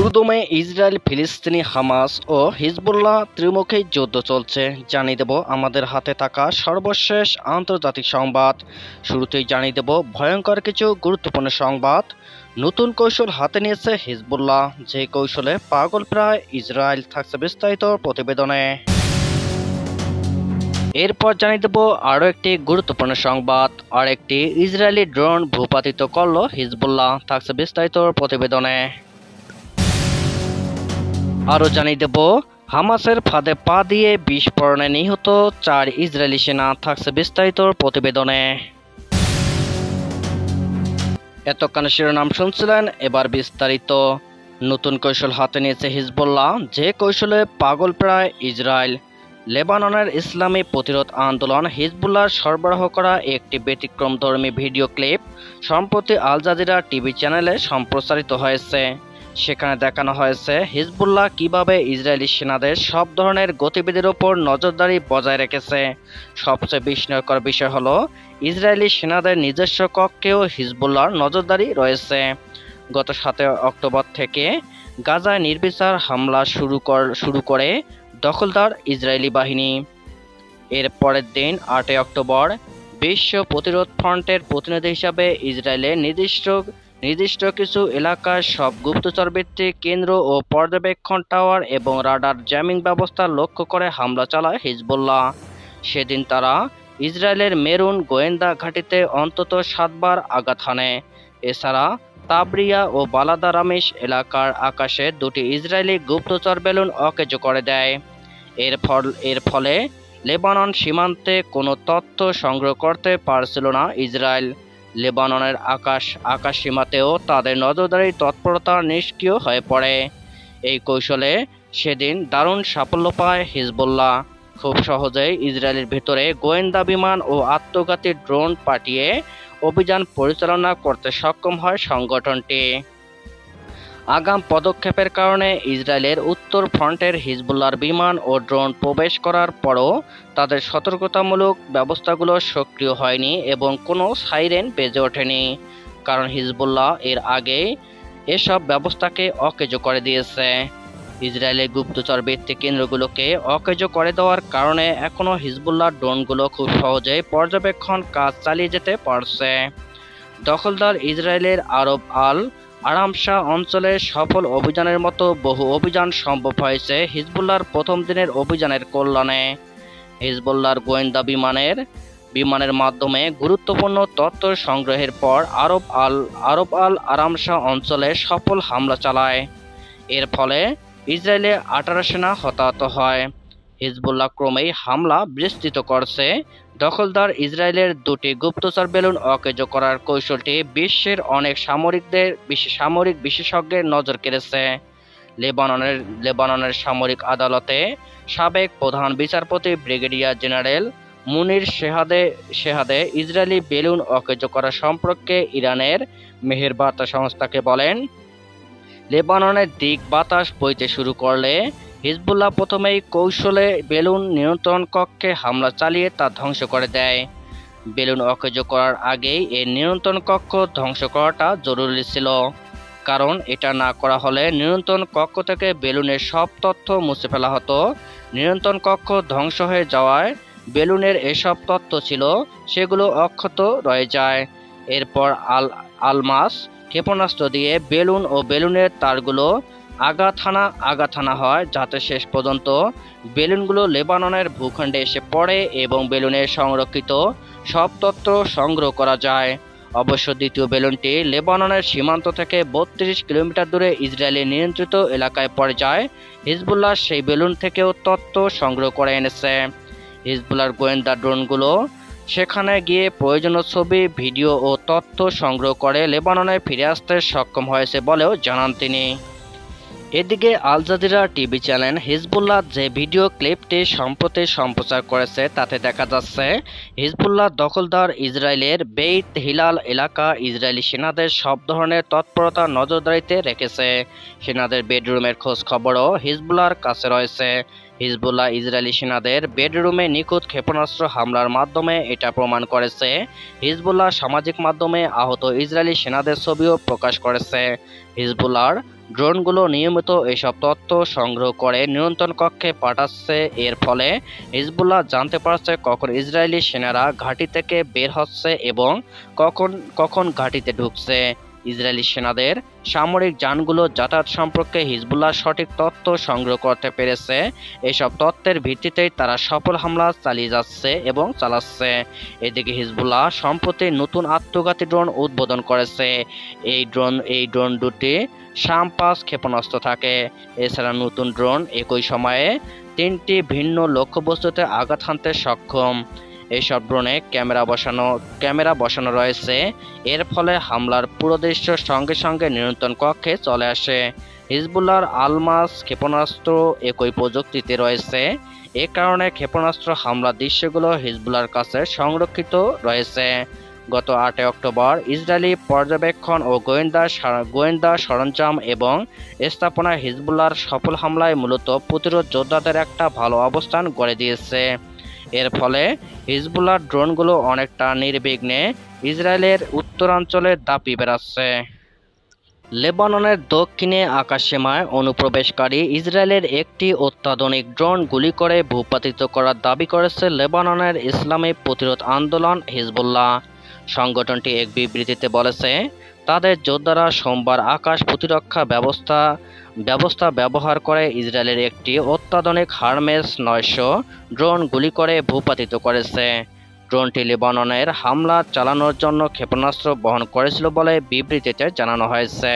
উর্দুমে Israel, ফিলিস্তিনি, Hamas ও Hezbollah ত্রিমুখী যুদ্ধ চলছে। জানিয়ে দেব আমাদের হাতে থাকা সর্বশেষ আন্তর্জাতিক সংবাদ। শুরুতেই জানিয়ে দেব ভয়ঙ্কর কিছু গুরুত্বপূর্ণ সংবাদ। নতুন কৌশল হাতে নিয়েছে হিজবুল্লাহ, যে কৌশলে পাগল প্রায় ইসরায়েল। থাকছে বিস্তারিত প্রতিবেদনে। এরপর জানিয়ে দেব আরও একটি গুরুত্বপূর্ণ সংবাদ। আর একটি ইসরায়েলি ড্রোন ভূপাতিত করল হিজবুল্লাহ। থাকছে বিস্তারিত প্রতিবেদনে। আরও জানিয়ে দেব হামাসের ফাঁদে পা দিয়ে বিস্ফোরণে নিহত 4 ইসরায়েলি সেনা। থাকছে বিস্তারিত প্রতিবেদনে। এতক্ষণ শিরোনাম শুনছিলেন, এবার বিস্তারিত। নতুন কৌশল হাতে নিয়েছে হিজবুল্লাহ, যে কৌশলে পাগল প্রায় ইসরায়েল। লেবাননের ইসলামী প্রতিরোধ আন্দোলন হিজবুল্লাহর সরবরাহ করা একটি ব্যতিক্রমধর্মী ভিডিও ক্লিপ সম্প্রতি আল জাজিরা টিভি চ্যানেলে সম্প্রচারিত হয়েছে। সেখানে দেখানো হয়েছে হিজবুল্লাহ কিভাবে ইসরায়েলি সেনাদের সব ধরনের গতিবিধির ওপর নজরদারি বজায় রেখেছে। সবচেয়ে বিস্ময়কর বিষয় হলো, ইসরায়েলি সেনাদের নিজস্ব কক্ষেও হিজবুল্লাহর নজরদারি রয়েছে। গত 7 অক্টোবর থেকে গাজায় নির্বিচার হামলা শুরু করে দখলদার ইসরায়েলি বাহিনী। এর পরের দিন 8 অক্টোবর বিশ্ব প্রতিরোধ ফ্রন্টের প্রতিনিধি হিসাবে ইসরায়েলের নির্দিষ্ট কিছু এলাকার সব গুপ্তচরভিত্তিক কেন্দ্র ও পর্যবেক্ষণ টাওয়ার এবং রাডার জ্যামিং ব্যবস্থা লক্ষ্য করে হামলা চালায় হিজবুল্লাহ। সেদিন তারা ইসরায়েলের মেরুন গোয়েন্দা ঘাঁটিতে অন্তত 7 বার আঘাত হানে। এছাড়া তাবরিয়া ও বালাদারামিশ এলাকার আকাশে 2টি ইসরায়েলি গুপ্তচর বেলুন অকেজো করে দেয়। এর ফলে লেবানন সীমান্তে কোনো তথ্য সংগ্রহ করতে পারছিল না ইসরায়েল। লেবাননের আকাশ সীমাতেও তাদের নজরদারির তৎপরতা নিষ্ক্রিয় হয়ে পড়ে। এই কৌশলে সেদিন দারুণ সাফল্য পায় হিজবুল্লাহ। খুব সহজেই ইসরায়েলের ভেতরে গোয়েন্দা বিমান ও আত্মঘাতী ড্রোন পাঠিয়ে অভিযান পরিচালনা করতে সক্ষম হয় সংগঠনটি। আগাম পদক্ষেপের কারণে ইসরায়েলের উত্তর ফ্রন্টের হিজবুল্লাহর বিমান ও ড্রোন প্রবেশ করার পরও তাদের সতর্কতামূলক ব্যবস্থাগুলো সক্রিয় হয়নি এবং কোনো সাইরেন বেজে ওঠেনি, কারণ হিজবুল্লাহ এর আগে এসব ব্যবস্থাকে অকেজো করে দিয়েছে। ইসরায়েলের গুপ্তচর ভিত্তিক কেন্দ্রগুলোকে অকেজো করে দেওয়ার কারণে এখনও হিজবুল্লাহ ড্রোনগুলো খুব সহজেই পর্যবেক্ষণ কাজ চালিয়ে যেতে পারছে। দখলদার ইসরায়েলের আল আরামশা অঞ্চলে সফল অভিযানের মতো বহু অভিযান সম্ভব হয়েছে হিজবুল্লাহর প্রথম দিনের অভিযানের কল্যাণে। হিজবুল্লাহর গোয়েন্দা বিমানের মাধ্যমে গুরুত্বপূর্ণ তথ্য সংগ্রহের পর আরব আল আরামশা অঞ্চলে সফল হামলা চালায়। এর ফলে ইসরায়েলে 18 সেনা হতাহত হয়। হিজবুল্লাহ ক্রমেই হামলা বিস্তৃত করছে। দখলদার ইসরায়েলের 2টি গুপ্তচর বেলুন অকেজো করার কৌশলটি বিশ্বের অনেক সামরিক বিশেষজ্ঞের নজর কেড়েছে। লেবাননের সামরিক আদালতে সাবেক প্রধান বিচারপতি ব্রিগেডিয়ার জেনারেল মুনির শেহাদে ইসরায়েলি বেলুন অকেজো করা সম্পর্কে ইরানের মেহের বার্তা সংস্থাকে বলেন, লেবাননের দিক বাতাস বইতে শুরু করলে হিজবুল্লাহ প্রথমেই কৌশলে বেলুন নিয়ন্ত্রণ কক্ষে হামলা চালিয়ে তা ধ্বংস করে দেয়। বেলুন অকেজো করার আগেই এই নিয়ন্ত্রণ কক্ষ ধ্বংস করাটা জরুরি ছিল, কারণ এটা না করা হলে নিয়ন্ত্রণ কক্ষ থেকে বেলুনের সব তথ্য মুছে ফেলা হতো। নিয়ন্ত্রণ কক্ষ ধ্বংস হয়ে যাওয়ায় বেলুনের এসব তথ্য ছিল সেগুলো অক্ষত রয়ে যায়। এরপর আলমাস ক্ষেপণাস্ত্র দিয়ে বেলুন ও বেলুনের তারগুলো আঘাত হানা হয়, যাতে শেষ পর্যন্ত বেলুনগুলো লেবাননের ভূখণ্ডে এসে পড়ে এবং বেলুনের সংরক্ষিত সব তথ্য সংগ্রহ করা যায়। অবশ্য দ্বিতীয় বেলুনটি লেবাননের সীমান্ত থেকে 32 কিলোমিটার দূরে ইসরায়েলি নিয়ন্ত্রিত এলাকায় পড়ে যায়। হিজবুল্লাহ সেই বেলুন থেকেও তথ্য সংগ্রহ করে এনেছে। হিজবুল্লাহর গোয়েন্দা ড্রোনগুলো সেখানে গিয়ে প্রয়োজনীয় ছবি, ভিডিও ও তথ্য সংগ্রহ করে লেবাননে ফিরে আসতে সক্ষম হয়েছে বলেও জানান তিনি। এদিকে Al Jazeera TV channel Hezbollah যে ভিডিও ক্লিপটি সম্প্রতি সম্প্রচার করেছে তাতে দেখা যাচ্ছে হিজবুল্লাহ দখলদার ইসরায়েলের বেইত হিলাল এলাকা ইসরায়েলি সেনাদের সব ধরনের তৎপরতা নজরদারিতে রেখেছে। সেনাদের বেডরুমের খোঁজ খবরও হিজবুল্লাহর কাছে রয়েছে। হিজবুল্লাহ ইসরায়েলি সেনাদের বেডরুমে নিখুঁত ক্ষেপণাস্ত্র হামলার মাধ্যমে এটা প্রমাণ করেছে। হিজবুল্লাহ সামাজিক মাধ্যমে আহত ইসরায়েলি সেনাদের ছবিও প্রকাশ করেছে। হিজবুল্লাহর ড্রোনগুলো নিয়মিত এসব তথ্য সংগ্রহ করে নিয়ন্ত্রণ কক্ষে পাঠাচ্ছে। এর ফলে হিজবুল্লাহ জানতে পারছে কখন ইসরায়েলি সেনারা ঘাঁটি থেকে বের হচ্ছে এবং কখন কখন ঘাঁটিতে ঢুকছে। ইসরায়েলি সেনাদের সামরিক যানগুলো যাতায়াত সম্পর্কে হিজবুল্লাহ সঠিক তথ্য সংগ্রহ করতে পেরেছে। এসব তথ্যের ভিত্তিতেই তারা সফল হামলা চালিয়ে যাচ্ছে এবং চালাচ্ছে। এদিকে হিজবুল্লাহ সম্প্রতি নতুন আত্মঘাতী ড্রোন উদ্বোধন করেছে। এই ড্রোন দুটি শাম-5 ক্ষেপণাস্ত্র থাকে। এছাড়া নতুন ড্রোন একই সময়ে 3টি ভিন্ন লক্ষ্যবস্তুতে আঘাত হানতে সক্ষম। এইসব ড্রোনে ক্যামেরা বসানো রয়েছে। এর ফলে হামলার পুরো দৃশ্য সঙ্গে সঙ্গে নিয়ন্ত্রণ কক্ষে চলে আসে। হিজবুল্লাহর আলমাস ক্ষেপণাস্ত্র একই প্রযুক্তিতে রয়েছে। এ কারণে ক্ষেপণাস্ত্র হামলার দৃশ্যগুলো হিজবুল্লাহর কাছে সংরক্ষিত রয়েছে। গত 8 অক্টোবর ইসরায়েলি পর্যবেক্ষণ ও গোয়েন্দা সরঞ্জাম এবং স্থাপনায় হিজবুল্লাহর সফল হামলায় মূলত প্রতিরোধ যোদ্ধাদের একটা ভালো অবস্থান গড়ে দিয়েছে। এর ফলে হিজবুল্লাহর ড্রোনগুলো অনেকটা নির্বিঘ্নে ইসরায়েলের উত্তরাঞ্চলে দাপিয়ে বেড়াচ্ছে। লেবাননের দক্ষিণে আকাশসীমায় অনুপ্রবেশকারী ইসরায়েলের একটি অত্যাধুনিক ড্রোন গুলি করে ভূপাতিত করার দাবি করেছে লেবাননের ইসলামী প্রতিরোধ আন্দোলন হিজবুল্লাহ। সংগঠনটি এক বিবৃতিতে বলেছে, তাদের যোদ্ধারা সোমবার আকাশ প্রতিরক্ষা ব্যবস্থা ব্যবহার করে ইসরায়েলের একটি অত্যাধুনিক হারমেস 900 ড্রোন গুলি করে ভূপাতিত করেছে। ড্রোনটি লেবাননের হামলা চালানোর জন্য ক্ষেপণাস্ত্র বহন করেছিল বলে বিবৃতিতে জানানো হয়েছে।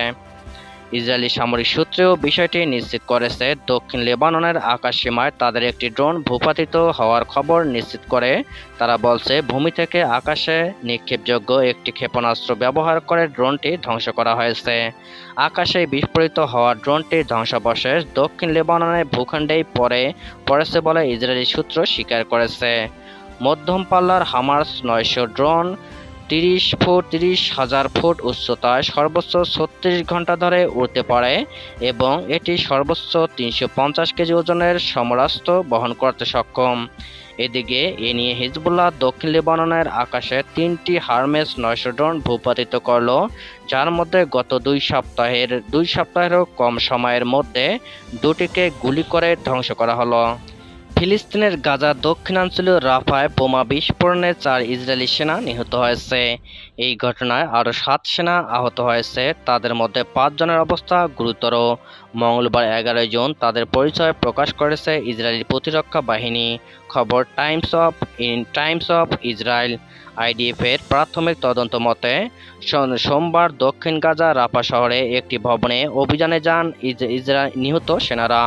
ইসরায়েলি সামরিক সূত্রেও বিষয়টি নিশ্চিত করেছে। দক্ষিণ লেবাননের আকাশসীমায় তাদের একটি ড্রোন ভূপাতিত হওয়ার খবর নিশ্চিত করে তারা বলছে, ভূমি থেকে আকাশে নিক্ষেপযোগ্য একটি ক্ষেপণাস্ত্র ব্যবহার করে ড্রোনটি ধ্বংস করা হয়েছে। আকাশে বিস্ফোরিত হওয়া ড্রোনটির ধ্বংসাবশেষ দক্ষিণ লেবাননের ভূখণ্ডেই পড়েছে বলে ইসরায়েলি সূত্র স্বীকার করেছে। মধ্যম পাল্লার হামার্স 900 ড্রোন 30,000 ফুট উচ্চতায় সর্বোচ্চ 36 ঘন্টা ধরে উড়তে পারে এবং এটি সর্বোচ্চ 350 কেজি ওজনের সমরাস্ত্র বহন করতে সক্ষম। এদিকে এ নিয়ে হিজবুল্লাহ দক্ষিণ লেবাননের আকাশে 3টি হারমেস 900 ড্রোন ভূপাতিত করল, যার মধ্যে গত 2 সপ্তাহেরও কম সময়ের মধ্যে দুটিকে গুলি করে ধ্বংস করা হলো। ফিলিস্তিনের গাজার দক্ষিণাঞ্চলীয় রাফায় বোমা বিস্ফোরণে 4 ইসরায়েলি সেনা নিহত হয়েছে। এই ঘটনায় আরও 7 সেনা আহত হয়েছে। তাদের মধ্যে 5 জনের অবস্থা গুরুতর। মঙ্গলবার 11 জুন তাদের পরিচয় প্রকাশ করেছে ইসরায়েলি প্রতিরক্ষা বাহিনী। খবর টাইমস অফ ইসরায়েল। IDF এর প্রাথমিক তদন্ত মতে সোমবার দক্ষিণ গাজা রাফা শহরে একটি ভবনে অভিযানে যান নিহত সেনারা।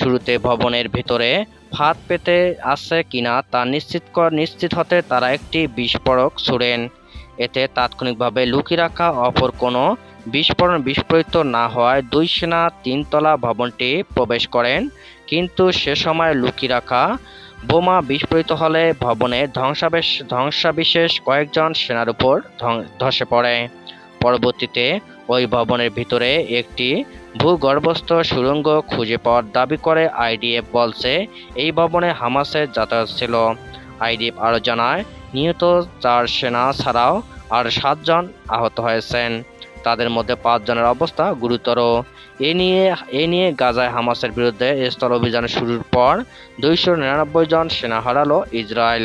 শুরুতে ভবনের ভেতরে ফাঁদ পেতে আছে কিনা তা নিশ্চিত হতে তারা একটি বিস্ফোরক ছোড়েন। এতে তাৎক্ষণিকভাবে লুকিয়ে রাখা অপর কোনো বিস্ফোরিত না হওয়ায় 2 সেনা 3তলা ভবনটি প্রবেশ করেন, কিন্তু সে সময় লুকিয়ে রাখা বোমা বিস্ফোরিত হলে ভবনে ধ্বংসাবিশেষ কয়েকজন সেনার উপর ধসে পড়ে। পরবর্তীতে ওই ভবনের ভিতরে একটি ভূগর্ভস্থ সুড়ঙ্গ খুঁজে পাওয়ার দাবি করে IDF বলছে, এই ভবনে হামাসের যাতায়াত ছিল। IDF আরও জানায়, নিহত 4 সেনা ছাড়াও আর 7 জন আহত হয়েছেন। তাদের মধ্যে 5 জনের অবস্থা গুরুতর। এ নিয়ে গাজায় হামাসের বিরুদ্ধে স্থল অভিযান শুরুর পর 299 জন সেনা হারালো ইসরায়েল।